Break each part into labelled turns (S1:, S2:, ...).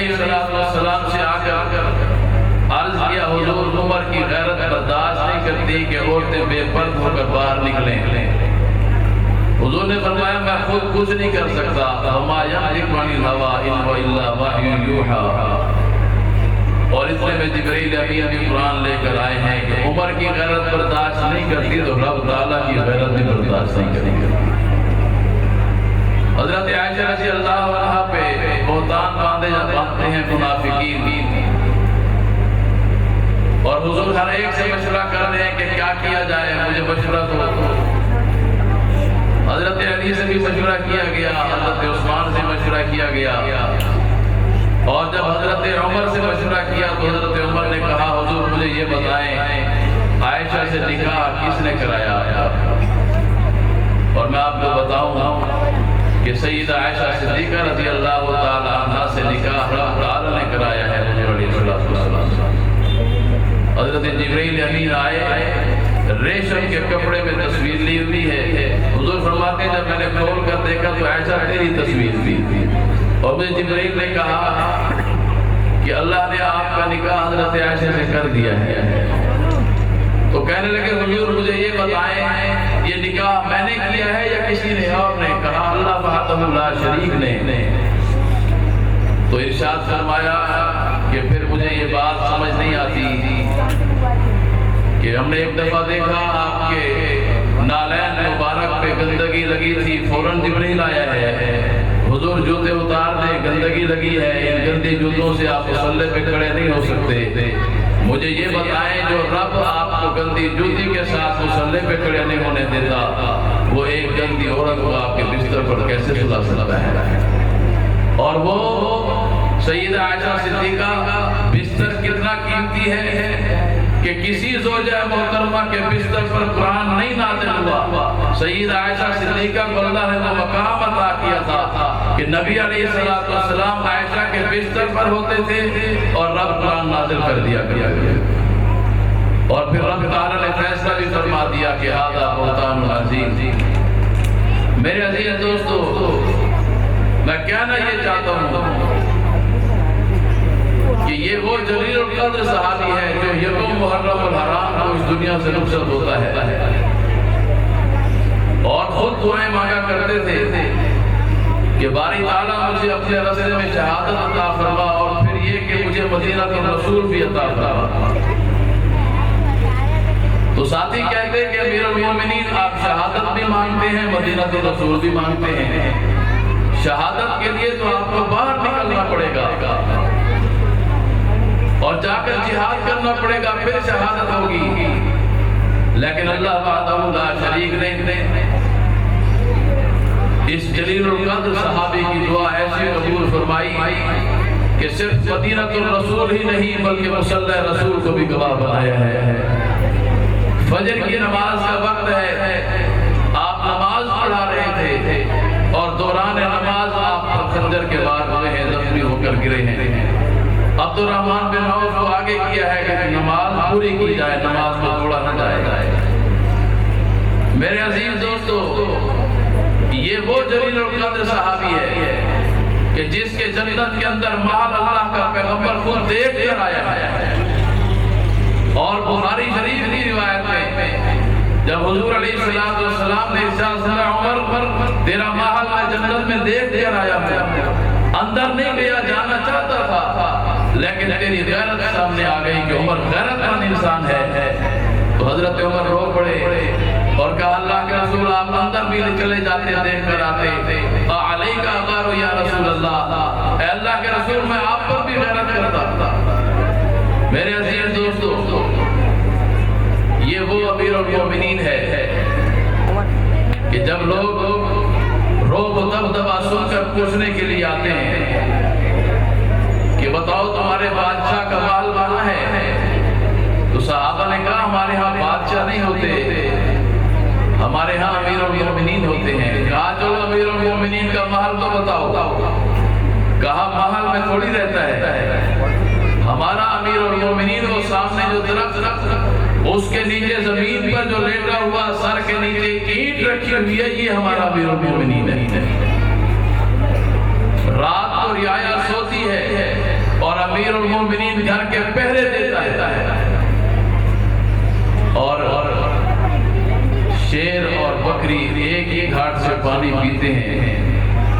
S1: علیہ السلام سے آ کر عرض کیا حضور عمر کی غیرت برداشت نہیں کرتی کہ عورتیں بے پرد ہو کر باہر نکلیں۔ حضور نے فرمایا میں خود کچھ نہیں کر سکتا، وما ينطق عن الهوى ان هو الا وحی یوحی۔ اور اتنے میں جبرائیل امین بھی قرآن لے کر آئے ہیں کہ عمر کی غیرت برداشت نہیں کرتی تو رب تعالیٰ کی غیرت بھی برداشت نہیں کرے گا۔ حضرت عائشہ رضی اللہ عنہ پہ بہتان باندھتے ہیں منافقین، اور حضور ہر ایک سے مشورہ کر رہے ہیں کہ کیا کیا جائے، مجھے مشورہ دو۔ حضرت علی سے بھی مشورہ کیا گیا، حضرت عثمان سے مشورہ کیا گیا، اور جب حضرت عمر سے مشورہ کیا تو حضرت عمر نے کہا حضور مجھے یہ بتائیں عائشہ سے نکاح کس نے کرایا؟ اور میں آپ کو بتاؤں کہ سیدہ عائشہ صدیقہ رضی اللہ تعالی عنہ سے نکاح رب تعالی نے کرایا ہے حضور علیہ السلام سے۔ حضرت جبرائیل امین آئے، ریشم کے کپڑے میں تصویر لی ہوئی ہے۔ حضور فرماتے ہیں جب میں نے کھول کر دیکھا تو عائشہ تیری تصویر تھی، اور مجھے جبرائیل نے کہا کہ اللہ نے آپ کا نکاح حضرت عائشہ سے کر دیا ہے۔ تو کہنے لگے حضور مجھے یہ بتائیں یہ نکاح میں نے کیا ہے یا کسی نے اور نے؟ کہا اللہ وحدہ لا شریک نے۔ تو ارشاد فرمایا کہ پھر مجھے یہ بات سمجھ نہیں آتی کہ ہم نے ایک دفعہ دیکھا آپ کے نالین مبارک پہ گندگی لگی تھی، فوراً جبرائیل آیا ہے حضور جوتے اتار دیں، گندگی لگی ہے، ان گندی جوتوں سے آپ مصلے پہ کھڑے نہیں ہو سکتے۔ مجھے یہ بتائیں جو رب آپ کو گندی جوتی کے ساتھ مصلے پہ کھڑے نہیں ہونے دیتا، وہ ایک گندی عورت کو آپ کے بستر پر کیسے سلا سکتا ہے؟ اور وہ سیدہ عائشہ صدیقہ کا بستر کتنا قیمتی ہے کہ کسی زوجہ محترمہ کے بستر پر قرآن نہیں نازل ہوا۔ سیدہ عائشہ صدیقہ کو اللہ نے وہ مقام عطا کیا تھا کہ نبی علیہ السلام عائشہ کے بستر پر ہوتے تھے اور رب قرآن نازل کر دیا گیا، اور پھر رب تعالیٰ نے فیصلہ بھی فرما دیا کہ ھذا بہتان عظیم۔ میرے عزیز دوستو، میں کہنا یہ چاہتا ہوں کہ یہ وہ جلیل القدر صحابی ہے جو یکم محرم الحرام کو اس دنیا سے رخصت ہوتا ہے، اور خود دعائیں مانگا کرتے تھے کہ باری تعالیٰ مجھے اپنے رستے میں شہادت عطا فرما، اور پھر یہ کہ مجھے مدینہ الرسول بھی عطا فرما۔ تو ساتھی کہتے ہیں کہ امیر المومنین آپ شہادت بھی مانگتے ہیں، مدینہ الرسول بھی مانگتے ہیں۔ شہادت کے لیے تو آپ کو باہر نکلنا پڑے گا اور جا کر جہاد کرنا پڑے گا، پھر شہادت ہوگی، لیکن اللہ وحدہ لا شریک نے اس جلیل القدر صحابی کی دعا ایسی قبول فرمائی کہ صرف مدینہ الرسول ہی نہیں بلکہ مصلی رسول کو بھی گواہ بنایا ہے۔ فجر کی نماز کا وقت ہے، آپ نماز پڑھا رہے تھے اور دوران نماز آپ پر خنجر کے وار ہوئے ہیں، زخمی ہو کر گرے ہیں۔ عبد الرحمن بن عوف کو آگے کیا ہے کہ نماز پوری کی جائے، نماز کو توڑا نہ جائے۔ میرے عزیز دوستو، یہ وہ جلیل القدر صحابی ہے کہ جس کے جنت کے اندر محل اللہ کا پیغمبر خود دیکھ کر آیا ہے، اور بخاری شریف کی روایت میں جب حضور علیہ السلام نے ارشاد فرمایا عمر تیرا محل میں جنت میں دیکھ کر آیا ہوں، اندر نہیں گیا، جانا چاہتا تھا لیکن تیری غیرت سامنے آ گئی کہ عمر غیرت مند انسان ہے۔ تو حضرت عمر رو پڑے اور کہا اللہ کے رسول آپ اندر بھی چلے جاتے دیکھ کر آتے، علیک اغار یا رسول اللہ، اے اللہ کے رسول میں آپ پر بھی غیرت کرتا تھا۔ میرے عزیز دوستو، یہ وہ امیر المومنین ہے کہ جب لوگ روب و دبدبا سن کر پوچھنے کے لیے آتے ہیں کہ بتاؤ تمہارے بادشاہ کا محل کہاں ہے، تو صحابہ نے کہا ہمارے ہاں بادشاہ نہیں ہوتے، ہمارے ہاں امیر المومنین ہوتے ہیں۔ کہا چلو امیر المومنین کا محل تو بتاؤ۔ کہا محل میں تھوڑی رہتا ہے، ہمارا امیر المومنین وہ سامنے جو درخت اس کے نیچے زمین پر جو لیٹا ہوا سر کے نیچے اینٹ رکھی ہوئی ہے، یہ ہمارا امیر المومنین ہے۔ رات کو رعایا سوتی ہے، المومنین گھر کے پہرے دیتا ہے اور شیر اور بکری ایک ہی گھاٹ سے پانی پیتے ہیں.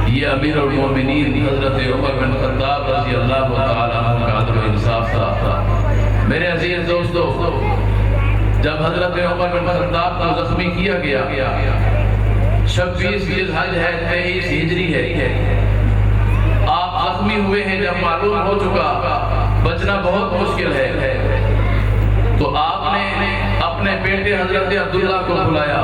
S1: یہ امیر المومنین حضرت عمر بن خطاب رضی اللہ تعالیٰ عنہ کا عدل و انصاف تھا. میرے عزیز دوستو، جب حضرت عمر بن خطاب کو زخمی کیا گیا، 26 ذی الحج ہے، 23 ہجری ہے، آپ زخمی ہوئے ہیں، جب معلوم ہو چکا بچنا بہت مشکل ہے، تو آپ نے اپنے بیٹے حضرت عبداللہ کو بلایا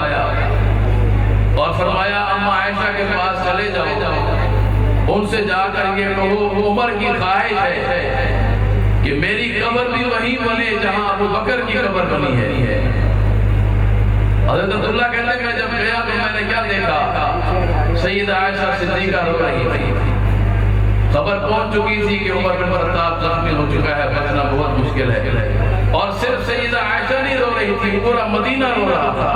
S1: اور فرمایا اماں عائشہ کے پاس چلے جاؤ، ان سے جا کر یہ کہو عمر کی خواہش ہے کہ میری قبر بھی وہی بنے جہاں ابو بکر کی قبر بنی ہے. حضرت عبداللہ کہتے ہیں جب گیا تو میں نے کیا دیکھا، سیدہ عائشہ صدیقہ رو رہی تھی. خبر پہنچ چکی تھی کہ عمر بن خطاب زخمی ہو چکا ہے، بچنا بہت مشکل ہے. اور صرف سیدہ عائشہ نہیں رو رہی تھی، پورا مدینہ رو رہا تھا.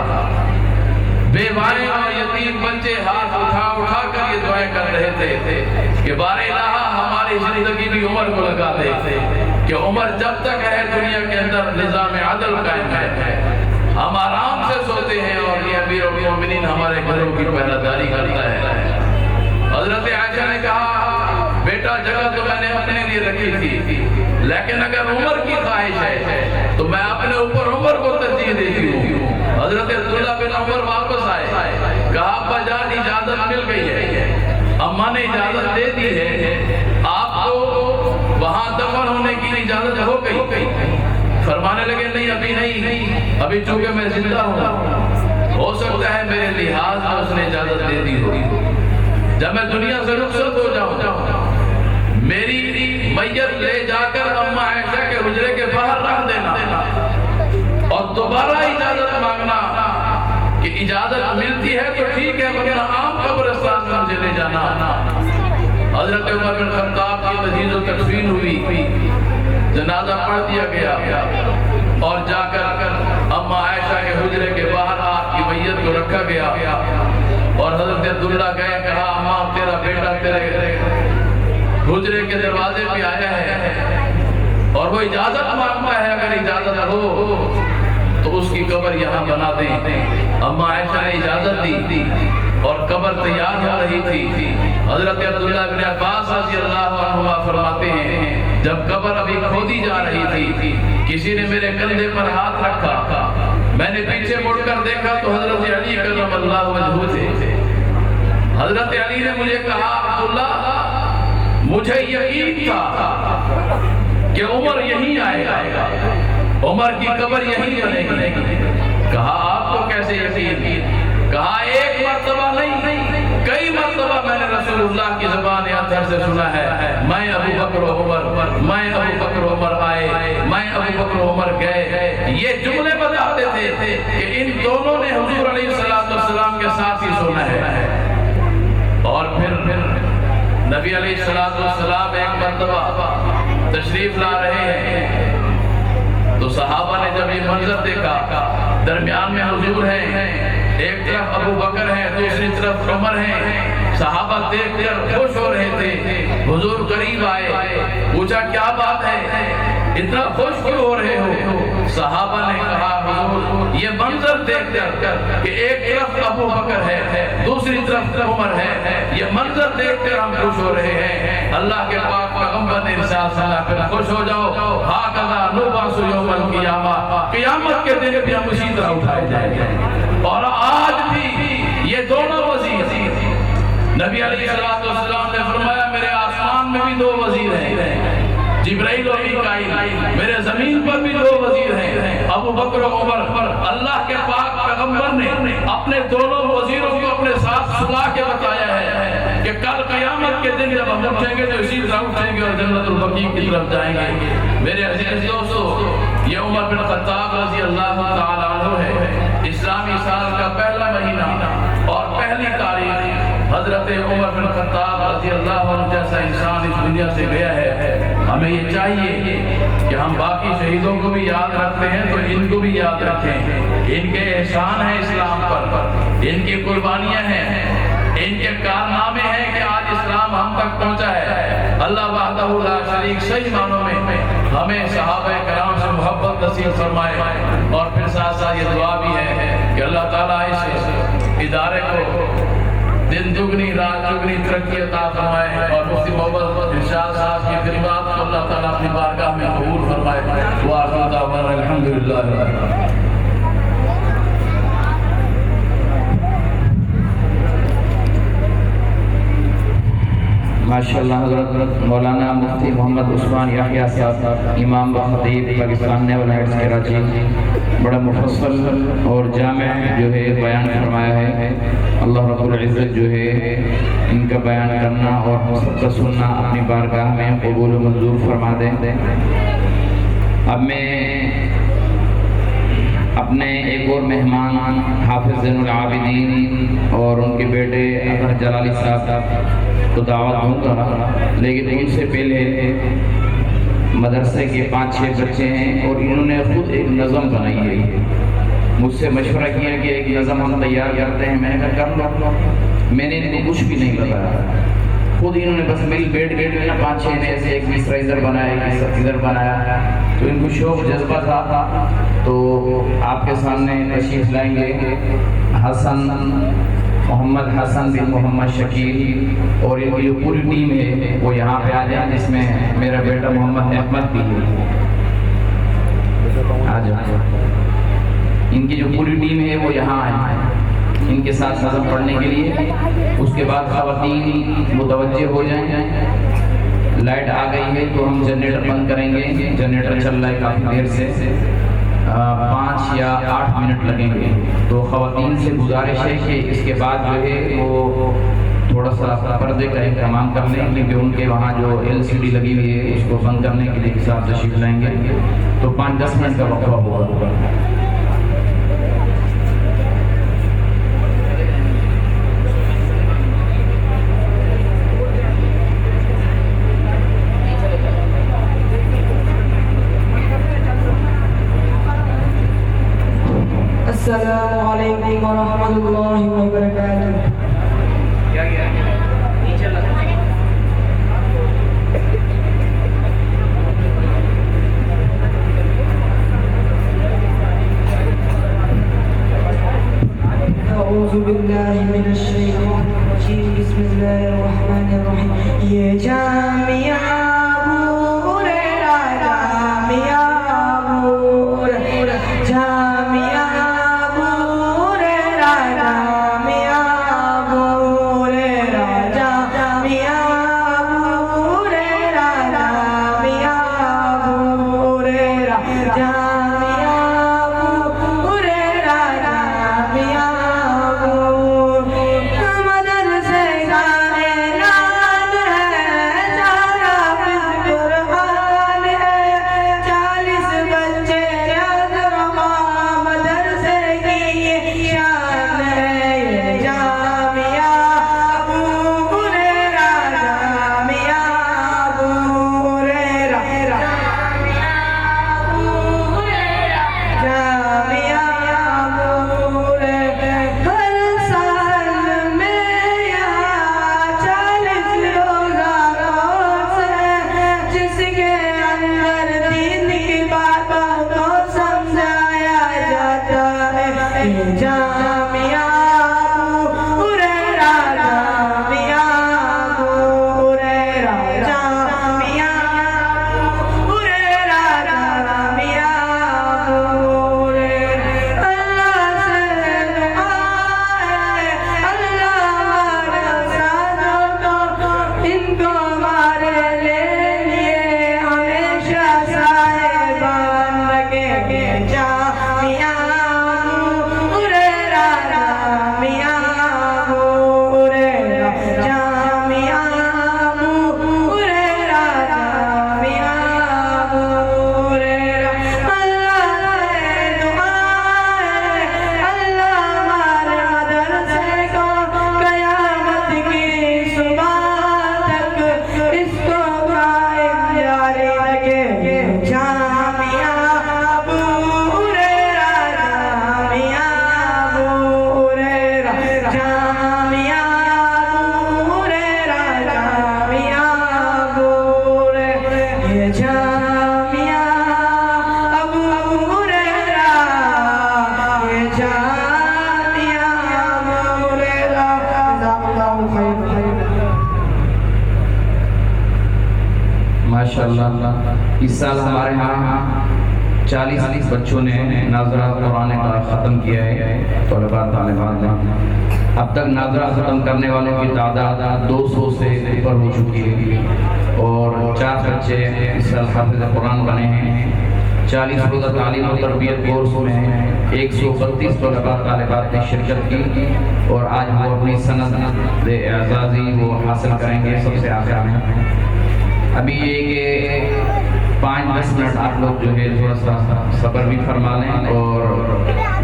S1: بیوائیں اور یتیم بچے ہاتھ اٹھا کر یہ دعائیں کر رہے تھے کہ بار الہ ہماری زندگی بھی عمر کو لگا دے، کہ عمر جب تک ہے دنیا کے اندر نظام عدل قائم ہے، ہم آرام سے سوتے ہیں اور یہ امیر المومنین ہمارے گھروں کی پہرہ کرتا ہے. حضرت عائشہ نے کہا بیٹا جگہ تو میں نے اپنے لیے رکھی تھی، لیکن اگر عمر کی خواہش ہے تو میں اپنے اوپر عمر کو ترجیح دیتی ہوں. حضرت عبداللہ بن عمر واپس آئے، کہا ابا جان اجازت مل گئی ہے، اماں نے اجازت دے دی ہے، آپ کو وہاں دفن ہونے کی اجازت ہو گئی. فرمانے لگے نہیں ابھی نہیں، ابھی چونکہ میں زندہ ہوں، ہو سکتا ہے میرے لحاظ میں اس نے اجازت دے دی ہوگی. جب میں دنیا سے رخصت ہو جاؤں، میری میت لے جا کر اماں عائشہ کے حجرے کے باہر رکھ دینا اور دوبارہ اجازت مانگنا کہ اجازت ملتی ہے تو ٹھیک ہے، ورنہ عام قبرستان میں مجھے لے جانا. حضرت عمر بن خطاب کی تجہیز و تکفین ہوئی، جنازہ پڑھ دیا گیا اور جا کر اماں عائشہ کے حجرے کے باہر آپ کی میت کو رکھا گیا. اور حضرت عبداللہ گئے، کہا اماں تیرا بیٹا تیرے حجرے کے دروازے پہ آیا ہے اور وہ اجازت مانگتا ہے، اگر اجازت ہو تو اس کی قبر یہاں بنا دیں. اماں عائشہ نے اجازت دی اور قبر تیار ہو رہی تھی. حضرت عبداللہ بن عباس رضی اللہ عنہ فرماتے ہیں جب قبر ابھی کھودی جا رہی تھی، کسی نے میرے کندھے پر ہاتھ رکھا، میں نے پیچھے مڑ کر دیکھا تو حضرت علی کرم اللہ وجہہ تھے. حضرت علی نے مجھے کہا عبداللہ مجھے یقین تھا کہ عمر یہیں آئے گا، عمر کی قبر یہیں بنے گی. کہا آپ کو کیسے یقین؟ کہا ایک مرتبہ نہیں، کئی مرتبہ میں نے رسول اللہ کی زبان اطہر سے سنا ہے، میں ابو بکر و عمر، میں ابو بکر و عمر آئے، میں ابو بکر و عمر گئے. یہ جملے بتاتے تھے کہ ان دونوں نے حضور علیہ السلام کے ساتھ ہی سنا ہے. اور پھر نبی علیہ السلام ایک مرتبہ تشریف لا رہے ہیں تو صحابہ نے جب یہ منظر دیکھا، درمیان میں حضور ہیں، ایک طرف ابو بکر ہیں، دوسری طرف عمر ہیں، صحابہ دیکھ کر خوش ہو رہے تھے. حضور قریب آئے، پوچھا کیا بات ہے، اتنا خوش کیوں ہو رہے ہو؟ صحابہ نے کہا حضور یہ منظر دیکھ کر کہ ایک طرف ابو بکر ہے، دوسری طرف عمر ہے، یہ منظر دیکھ کر ہم خوش ہو رہے ہیں. اللہ کے پاک پیغمبر نے ارشاد فرمایا پھر خوش ہو جاؤ، ہاکذا نبعث یوم القیامہ، قیامت کے دن بھی ہم اسی طرح اٹھائے جائیں گے. اور آج بھی یہ دونوں وزیر، نبی علیہ السلام نے فرمایا میرے آسمان میں بھی 2 وزیر ہیں، جبرائیل و میکائیل، میرے زمین پر بھی 2 وزیر ہیں، ابو بکر و عمر. اللہ کے پاک پیغمبر نے اپنے دونوں وزیروں کو اپنے ساتھ سلا کے بتایا ہے کہ کل قیامت کے دن جب ہم اٹھیں گے تو اسی طرح اٹھیں گے اور جنت البقیع کی طرف جائیں گے. میرے عزیز دوستو، یہ عمر بن خطاب رضی اللہ تعالیٰ عنہ ہے. اسلامی سال کا پہلا مہینہ اور پہلی تاریخ حضرت عمر بن خطاب رضی اللہ عنہ جیسا انسان اس دنیا سے گیا ہے. ہمیں یہ چاہیے کہ ہم باقی شہیدوں کو بھی یاد رکھتے ہیں تو ان کو بھی یاد رکھیں. ان کے احسان ہیں اسلام پر، ان کی قربانیاں ہیں، ان کے کارنامے ہیں کہ آج اسلام ہم تک پہنچا ہے. اللہ وحدہ لا شریک صحیح معنوں میں ہمیں صحابہ کرام سے محبت نصیب فرمائے، اور پھر ساتھ ساتھ یہ دعا بھی ہے کہ اللہ تعالیٰ اس ادارے کو دن دگنی رات چگنی ترقی عطا فرمائے، اور مفتی محمد ارشاد صاحب کی خدمات کو اللہ تعالیٰ اپنی بارگاہ میں قبول فرمائے۔ وآخر دعوانا الحمدللہ رب العالمین۔
S2: ماشاءاللہ حضرت مولانا مفتی محمد عثمان یحییٰ صاحب امام و خطیب پاکستان نیول ہیڈز کراچی بڑا مفصل اور جامع جو ہے بیان فرمایا ہے۔ اللہ رب العزت جو ہے ان کا بیان کرنا اور ہم سب کا سننا اپنی بارگاہ میں قبول و منظور فرما دیں۔ اب میں اپنے ایک اور مہمان حافظ زین العابدین اور ان کے بیٹے اطہر جلالی صاحب کو دعوت دوں گا، لیکن ان سے پہلے مدرسے کے 5-6 بچے ہیں اور انہوں نے خود ایک نظم بنائی ہے۔ مجھ سے مشورہ کیا کہ ایک نظم ہم تیار کرتے ہیں، میں نے کہا کر لو۔ میں نے ان کو کچھ بھی نہیں بتایا، خود انہوں نے بس مل بیٹھ کے 5-6 نے ایسے ایک مصرع ادھر بنایا، ایک ادھر بنایا، تو ان کو شوق جذبہ تھا۔ تو آپ کے سامنے تشریف لائیں گے حسن محمد حسن بن محمد شکیل، اور ان کی جو پوری ٹیم ہے وہ یہاں پہ آ جائیں، جس میں میرا بیٹا محمد احمد بھی ہے۔ آ جائیں، ان کی جو پوری ٹیم ہے وہ یہاں آئیں ان کے ساتھ نظم پڑھنے کے لیے۔ اس کے بعد خواتین متوجہ ہو جائیں۔ لائٹ آ گئی ہے تو ہم جنریٹر بند کریں گے، جنریٹر چل رہا ہے کافی دیر سے، 5 یا 8 منٹ لگیں گے۔ تو خواتین سے گزارش ہے کہ اس کے بعد جو ہے وہ تھوڑا سا پردے کا اہتمام کر لیں، کیونکہ ان کے وہاں جو LCD لگی ہوئی ہے اس کو بند کرنے کے لیے صاحب تشریف لائیں گے، تو 5-10 منٹ کا وقفہ ہوگا۔
S3: السلام علیکم ورحمۃ اللہ وبرکاتہ۔ اعوذ باللہ من الشیطان الرجیم، بسم اللہ الرحمن الرحیم۔ یہ جامعہ ابو ہریرہ، جامعہ ابو ہریرہ، جامعہ مدرسے کا اعلان ہے، الله خيرا.
S2: ماشاءاللہ اس سال ہمارے ہاں 40 بچوں نے ناظرہ قرآن کا ختم کیا ہے، طلباء طالبات نے۔ اب تک ناظرہ ختم کرنے والوں کی تعداد 200 سے اوپر ہو چکی ہے، اور 4 بچے اس سال حافظ قرآن بنے ہیں۔ 40 روزہ تعلیم و تربیت کورس میں 132 طلباء طالبات نے شرکت کی، اور آج وہ اپنی سند اعزازی وہ حاصل کریں گے سب سے آخر میں۔ ابھی یہ کہ 5-10 منٹ آپ لوگ جو ہے تھوڑا سا صبر بھی فرما لیں، اور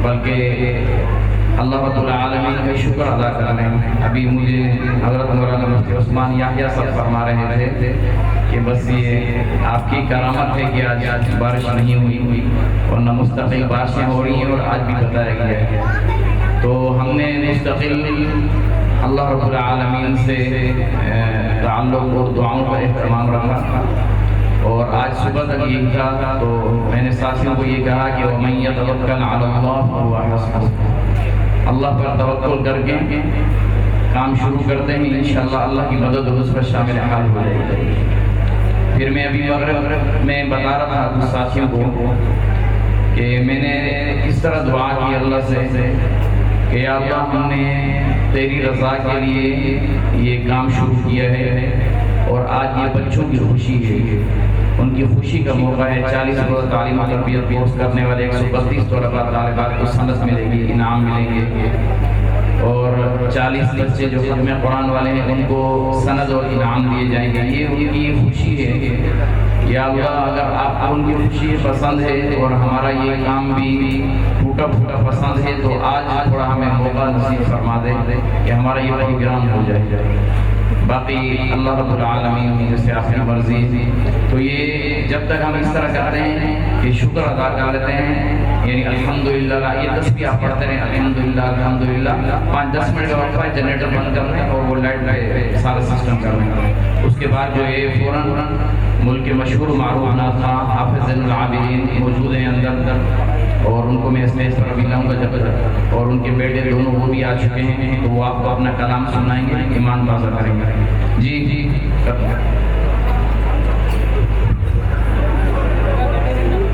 S2: بلکہ اللہ رب العالمین کا شکر ادا کر لیں۔ ابھی مجھے حضرت مولانا مفتی عثمان یحییٰ صاحب فرما رہے تھے کہ بس یہ آپ کی کرامت ہے کہ آج بارش نہیں ہوئی، ورنہ مستقل بارشیں ہو رہی ہیں اور آج بھی بتایا گیا ہے۔ تو ہم نے مستقل اللہ رب العالمین سے تعلق اور دعاؤں کا اہتمام رکھا، اور آج صبح تک یہ تھا، تو میں نے ساتھیوں کو یہ کہا کہ وَمَن يَتَوَكَّلْ عَلَى اللَّهِ فَهُوَ حَسْبُهُ، اللہ پر توکل کر کے کام شروع کرتے ہیں، انشاءاللہ اللہ کی مدد اس پر شامل حال ہو جائے گی۔ پھر میں ابھی مغرب میں بتا رہا تھا کچھ ساتھیوں کو کہ میں نے اس طرح دعا کی اللہ سے کہ یا اللہ ہم نے تیری رضا کے لیے یہ کام شروع کیا ہے، اور آج یہ بچوں کی خوشی ہے، ان کی خوشی کا موقع ہے۔ 40 روزہ تعلیم و تربیت کورس کرنے والے 132 طلباء طالبات کو سند ملے گی، انعام ملیں گے، اور 40 بچے جو ختم قرآن والے ہیں ان کو سند اور انعام دیے جائیں گے۔ یہ ان کی خوشی ہے۔ یا اللہ اگر آپ کو ان کی خوشی پسند ہے اور ہمارا یہ کام بھی ٹوٹا پھوٹا پسند ہے، تو آج تھوڑا ہمیں موقع نصیب فرما دے کہ ہمارا یہ پروگرام ہو جائے۔ باقی اللہ رب العالمین جیسے آپ کی مرضی۔ تو یہ جب تک ہم اس طرح کرتے ہیں کہ شکر ادا کر لیتے ہیں، یعنی الحمدللہ، یہ تسبیح آپ پڑھتے رہیں الحمدللہ الحمدللہ، 5-10 منٹ کا وقفہ ہے، جنریٹر بند کر لیں اور وہ لائٹ پہ سارا سسٹم کر لیں۔ اس کے بعد جو ہے فوراً ملک کے مشہور معروف ناظر حافظ زین العابدین موجود ہیں اندر، اور ان کو میں اسٹیج پر ابھی لاؤں گا جب، اور ان کے بیٹے دونوں وہ بھی آ چکے ہیں، تو وہ آپ کو اپنا کلام سنائیں گے، ایمان تازہ کریں گے۔ جی